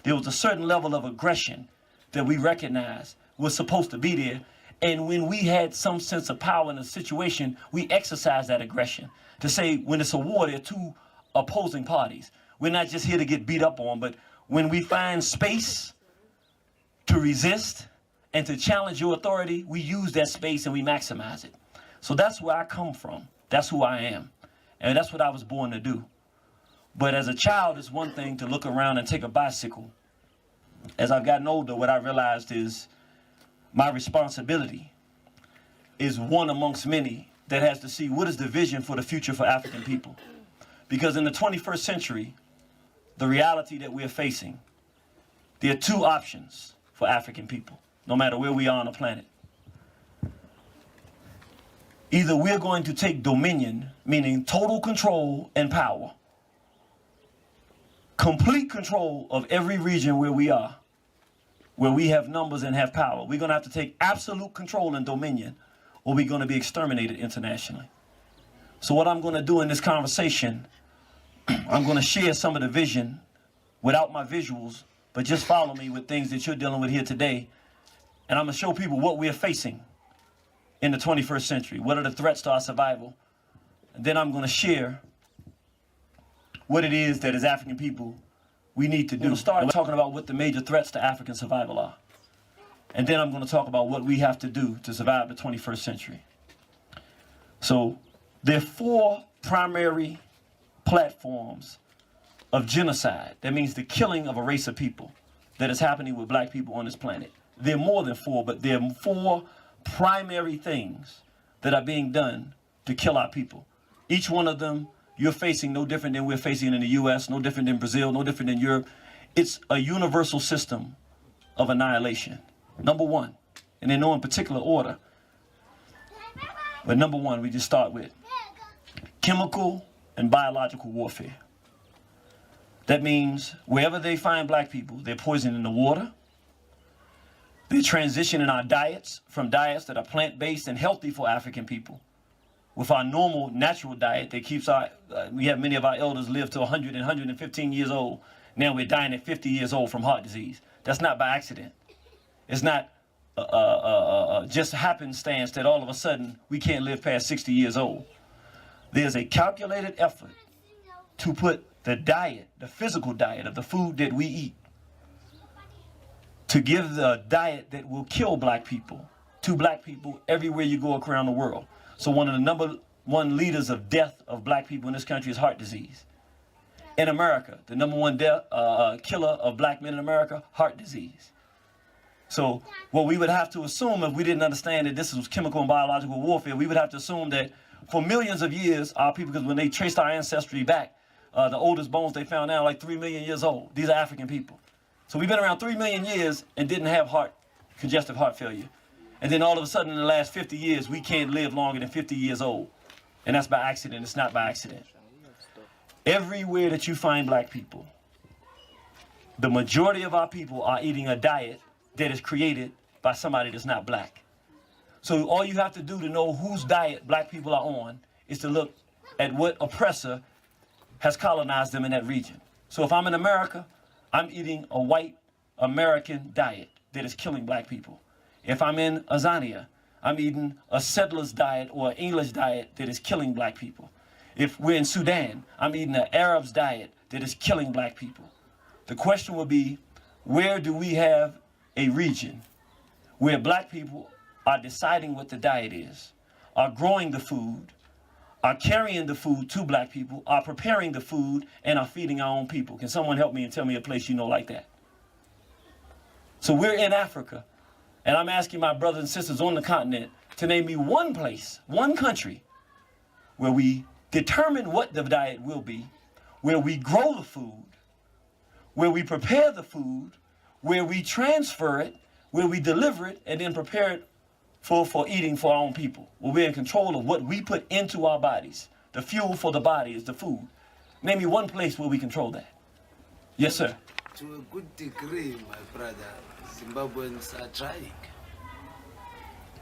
There was a certain level of aggression that we recognized was supposed to be there. And when we had some sense of power in a situation, we exercised that aggression to say when it's a war, there are two opposing parties. We're not just here to get beat up on, but when we find space to resist and to challenge your authority, we use that space and we maximize it. So that's where I come from. That's who I am. And that's what I was born to do. But as a child, it's one thing to look around and take a bicycle. As I've gotten older, what I realized is my responsibility is one amongst many that has to see what is the vision for the future for African people. Because in the 21st century, the reality that we're facing, there are two options for African people, no matter where we are on the planet. Either we're going to take dominion, meaning total control and power, complete control of every region where we are, where we have numbers and have power. We're going to have to take absolute control and dominion, or we're going to be exterminated internationally. So what I'm going to do in this conversation, I'm going to share some of the vision without my visuals, but just follow me with things that you're dealing with here today. And I'm going to show people what we're facing in the 21st century. What are the threats to our survival? And then I'm going to share what it is that as African people we need to do. We'll start talking about what the major threats to African survival are. And then I'm going to talk about what we have to do to survive the 21st century. So there are four primary platforms of genocide. That means the killing of a race of people that is happening with black people on this planet. There are more than four, but there are four primary things that are being done to kill our people. Each one of them you're facing no different than we're facing in the US, no different than Brazil, no different than Europe. It's a universal system of annihilation. Number one, and in no particular order, but number one, we just start with chemical and biological warfare. That means wherever they find black people, they're poisoning the water. They're transitioning our diets from diets that are plant-based and healthy for African people. With our normal natural diet that keeps our, we have many of our elders live to 100 and 115 years old. Now we're dying at 50 years old from heart disease. That's not by accident. It's not just happenstance that all of a sudden we can't live past 60 years old. There's a calculated effort to put the diet, the physical diet of the food that we eat, to give the diet that will kill black people to black people everywhere you go around the world. So one of the number one leaders of death of black people in this country is heart disease. In America, the number one killer of black men in America, heart disease. So what we would have to assume, if we didn't understand that this was chemical and biological warfare, we would have to assume that for millions of years, our people, because when they traced our ancestry back, the oldest bones they found now are like 3 million years old. These are African people. So we've been around 3 million years and didn't have congestive heart failure. And then all of a sudden in the last 50 years, we can't live longer than 50 years old. And that's by accident. It's not by accident. Everywhere that you find black people, the majority of our people are eating a diet that is created by somebody that's not black. So all you have to do to know whose diet black people are on is to look at what oppressor has colonized them in that region. So if I'm in America, I'm eating a white American diet that is killing black people. If I'm in Azania, I'm eating a settler's diet or an English diet that is killing black people. If we're in Sudan, I'm eating an Arab's diet that is killing black people. The question would be, where do we have a region where black people are deciding what the diet is, are growing the food, are carrying the food to black people, are preparing the food, and are feeding our own people? Can someone help me and tell me a place you know like that? So we're in Africa. And I'm asking my brothers and sisters on the continent to name me one place, one country, where we determine what the diet will be, where we grow the food, where we prepare the food, where we transfer it, where we deliver it, and then prepare it for eating for our own people. Where we're in control of what we put into our bodies. The fuel for the body is the food. Name me one place where we control that. Yes, sir. To a good degree, my brother, Zimbabweans are trying.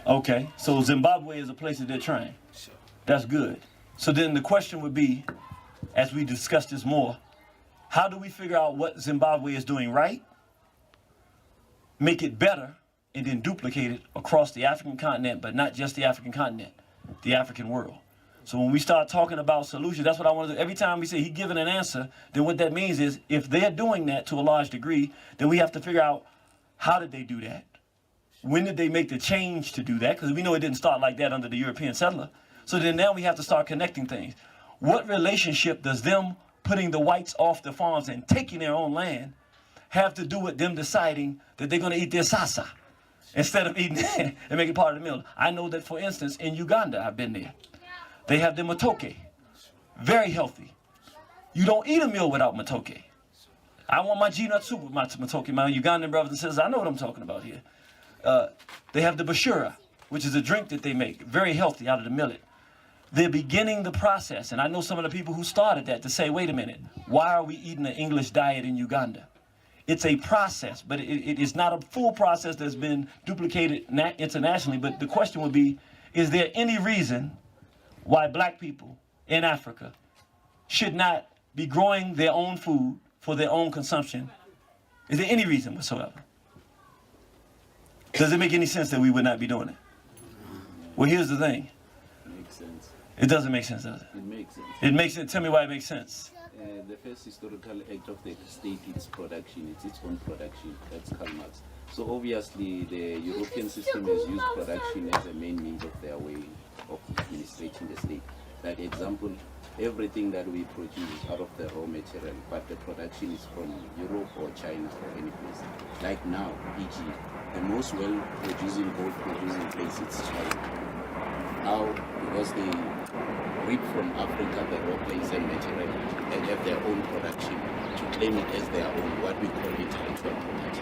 Okay, so Zimbabwe is a place that they're trying. Sure. That's good. So then the question would be, as we discuss this more, How do we figure out what Zimbabwe is doing right, make it better, and then duplicate it across the African continent, but not just the African continent, the African world? So when we start talking about solutions, that's what I want to do. Every time we say he's giving an answer, then what that means is if they're doing that to a large degree, then we have to figure out how did they do that? When did they make the change to do that? Because we know it didn't start like that under the European settler. So then now we have to start connecting things. What relationship does them putting the whites off the farms and taking their own land have to do with them deciding that they're going to eat their sasa instead of eating it and make it part of the meal? I know that, for instance, in Uganda, I've been there. They have the matoke, very healthy. You don't eat a meal without matoke. I want my G-nut soup with my matoke. My Ugandan brothers and sisters, I know what I'm talking about here. They have the bashura, which is a drink that they make, very healthy out of the millet. They're beginning the process, and I know some of the people who started that to say, wait a minute, why are we eating an English diet in Uganda? It's a process, but it is not a full process that's been duplicated internationally. But the question would be, is there any reason why black people in Africa should not be growing their own food for their own consumption? Is there any reason whatsoever? Does it make any sense that we would not be doing it? Well, here's the thing. Makes sense. It doesn't make sense, does it? It makes sense. It makes sense. Tell me why it makes sense. The first historical act of the state is production. It's its own production. That's Karl Marx. So obviously the European system has used production as a main means of their way of administrating the state. Like example, everything that we produce is out of the raw material, but the production is from Europe or China or any place. Like now, e.g., the most well-producing gold-producing place is China. Now, because they reap from Africa the raw place and material and have their own production, to claim it as their own, what we call intellectual property.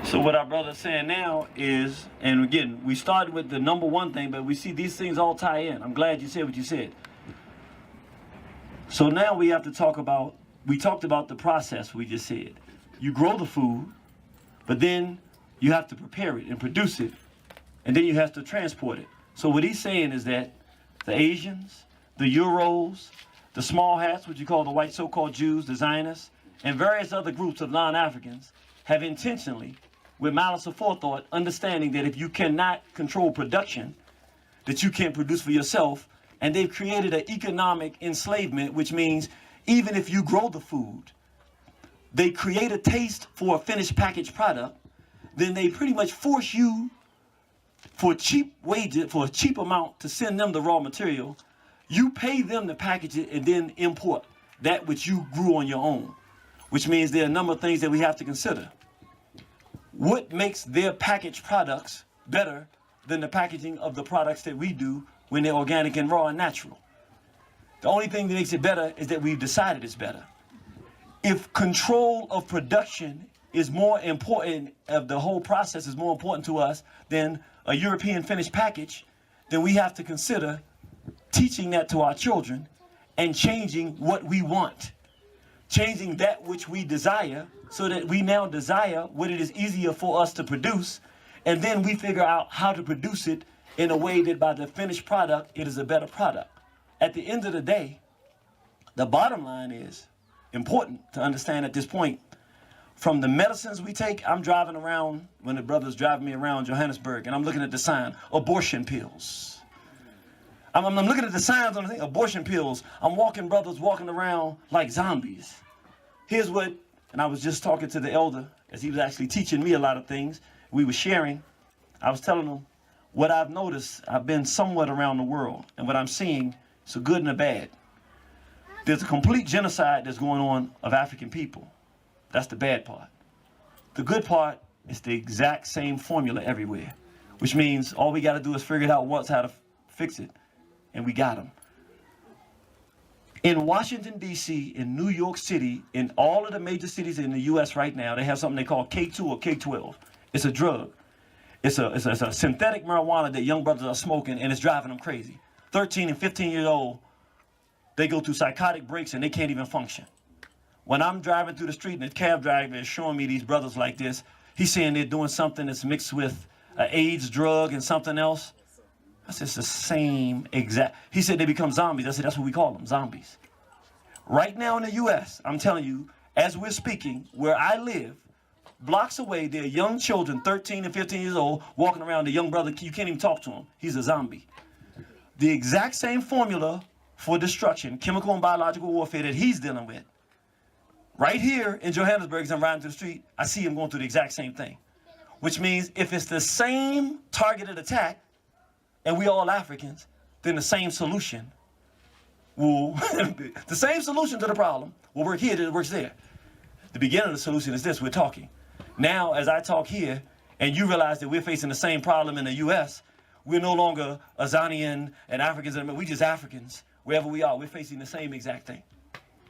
So what our brother's saying now is, and again, we started with the number one thing, but we see these things all tie in. I'm glad you said what you said. So now we have to talk about, we talked about the process we just said. You grow the food, but then you have to prepare it and produce it, and then you have to transport it. So what he's saying is that the Asians, the Euros, the small hats, which you call the white so-called Jews, the Zionists, and various other groups of non-Africans have intentionally, with malice aforethought, understanding that if you cannot control production, that you can't produce for yourself, and they've created an economic enslavement, which means even if you grow the food, they create a taste for a finished packaged product, then they pretty much force you for cheap wages, for a cheap amount, to send them the raw material. You pay them to package it and then import that which you grew on your own, which means there are a number of things that we have to consider. What makes their packaged products better than the packaging of the products that we do when they're organic and raw and natural? The only thing that makes it better is that we've decided it's better. If control of production is more important, of the whole process is more important to us than a European finished package, then we have to consider teaching that to our children and changing what we want. Changing that which we desire so that we now desire what it is easier for us to produce, and then we figure out how to produce it in a way that by the finished product, it is a better product. At the end of the day, the bottom line is important to understand at this point. From the medicines we take, I'm driving around, when the brother's driving me around Johannesburg, and I'm looking at the sign, abortion pills. I'm looking at the signs on the thing, abortion pills. I'm walking, brothers walking around like zombies. Here's what, and I was just talking to the elder, as he was actually teaching me a lot of things. We were sharing. I was telling him what I've noticed. I've been somewhat around the world, and what I'm seeing is a good and a bad. There's a complete genocide that's going on of African people. That's the bad part. The good part is the exact same formula everywhere, which means all we got to do is figure it out once how to fix it, and we got them. In Washington, D.C., in New York City, in all of the major cities in the U.S. right now, they have something they call K2 or K12. It's a drug. It's a synthetic marijuana that young brothers are smoking, and it's driving them crazy. 13 and 15 years old, they go through psychotic breaks, and they can't even function. When I'm driving through the street and the cab driver is showing me these brothers like this, he's saying they're doing something that's mixed with an AIDS drug and something else. I said, it's the same exact. He said they become zombies. I said, that's what we call them, zombies. Right now in the U.S., I'm telling you, as we're speaking, where I live, blocks away, there are young children, 13 and 15 years old, walking around. The young brother, you can't even talk to him. He's a zombie. The exact same formula for destruction, chemical and biological warfare that he's dealing with. Right here in Johannesburg, as I'm riding through the street, I see him going through the exact same thing. Which means if it's the same targeted attack, and we all Africans, then the same solution will, the same solution to the problem will work here that it works there. The beginning of the solution is this: we're talking. Now, as I talk here, and you realize that we're facing the same problem in the U.S., we're no longer Azanian and Africans, we're just Africans. Wherever we are, we're facing the same exact thing.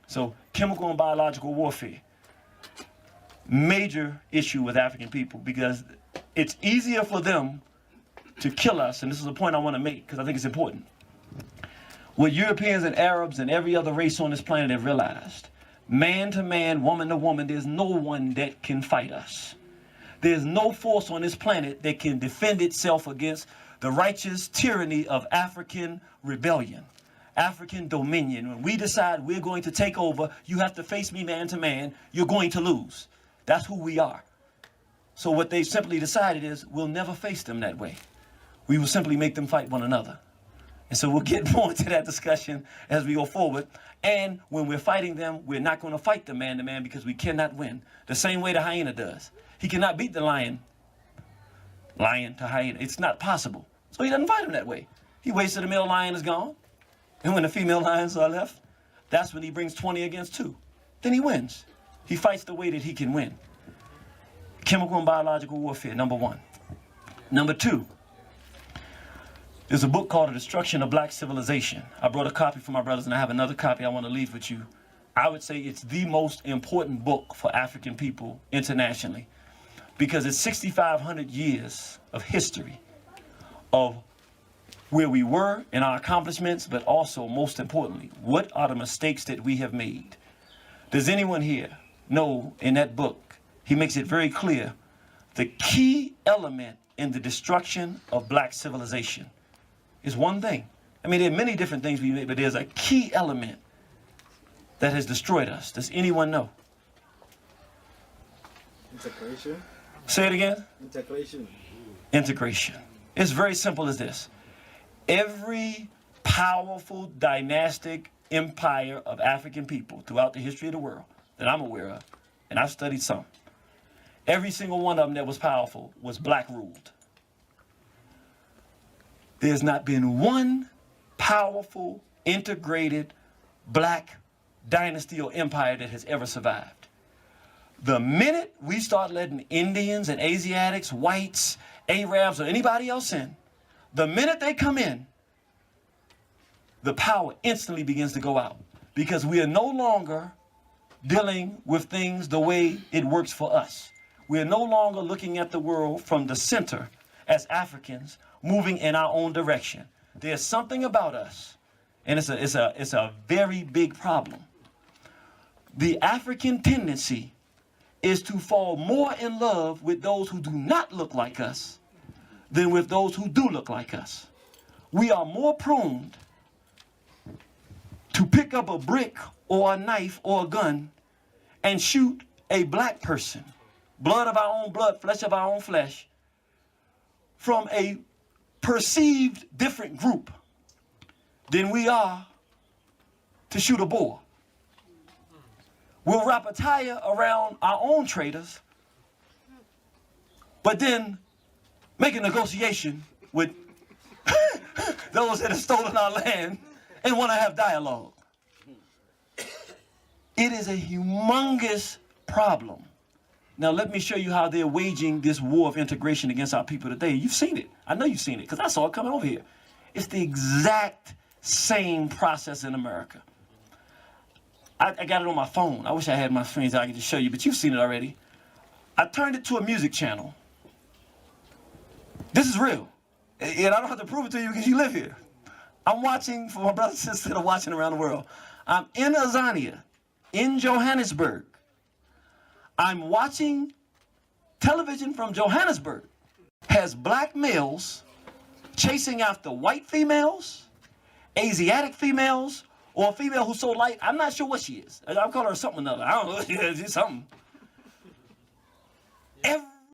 So, chemical and biological warfare, major issue with African people, because it's easier for them to kill us, and this is a point I want to make because I think it's important. What Europeans and Arabs and every other race on this planet have realized, man to man, woman to woman, there's no one that can fight us. There's no force on this planet that can defend itself against the righteous tyranny of African rebellion, African dominion. When we decide we're going to take over, you have to face me man to man, you're going to lose. That's who we are. So what they simply decided is we'll never face them that way. We will simply make them fight one another. And so we'll get more into that discussion as we go forward. And when we're fighting them, we're not going to fight them man to man because we cannot win. The same way the hyena does. He cannot beat the lion to hyena. It's not possible. So he doesn't fight him that way. He waits till the male lion is gone. And when the female lions are left, that's when he brings 20 against 2. Then he wins. He fights the way that he can win. Chemical and biological warfare, number 1. Number 2. There's a book called The Destruction of Black Civilization. I brought a copy for my brothers, and I have another copy I want to leave with you. I would say it's the most important book for African people internationally because it's 6,500 years of history of where we were and our accomplishments, but also, most importantly, what are the mistakes that we have made. Does anyone here know in that book, he makes it very clear, the key element in the destruction of black civilization is one thing. I mean, there are many different things we made, but there's a key element that has destroyed us. Does anyone know? Integration. Say it again. Integration. Integration. It's very simple as this. Every powerful dynastic empire of African people throughout the history of the world that I'm aware of, and I've studied some, every single one of them that was powerful was black ruled. There's not been one powerful, integrated black dynasty or empire that has ever survived. The minute we start letting Indians and Asiatics, whites, Arabs, or anybody else in, the minute they come in, the power instantly begins to go out because we are no longer dealing with things the way it works for us. We are no longer looking at the world from the center as Africans moving in our own direction. There's something about us, and it's a very big problem. The African tendency is to fall more in love with those who do not look like us than with those who do look like us. We are more prone to pick up a brick or a knife or a gun and shoot a black person, blood of our own blood, flesh of our own flesh, from a perceived different group than we are to shoot a boar. We'll wrap a tire around our own traitors, but then make a negotiation with those that have stolen our land and want to have dialogue. It is a humongous problem. Now let me show you how they're waging this war of integration against our people today. You've seen it. I know you've seen it because I saw it coming over here. It's the exact same process in America. I got it on my phone. I wish I had my screen so I could just show you, but you've seen it already. I turned it to a music channel. This is real. And I don't have to prove it to you because you live here. I'm watching for my brothers and sisters that are watching around the world. I'm in Azania, in Johannesburg. I'm watching television from Johannesburg. Has black males chasing after white females, Asiatic females, Or a female who's so light, I'm not sure what she is. I'm calling her something or another. I don't know. She's something.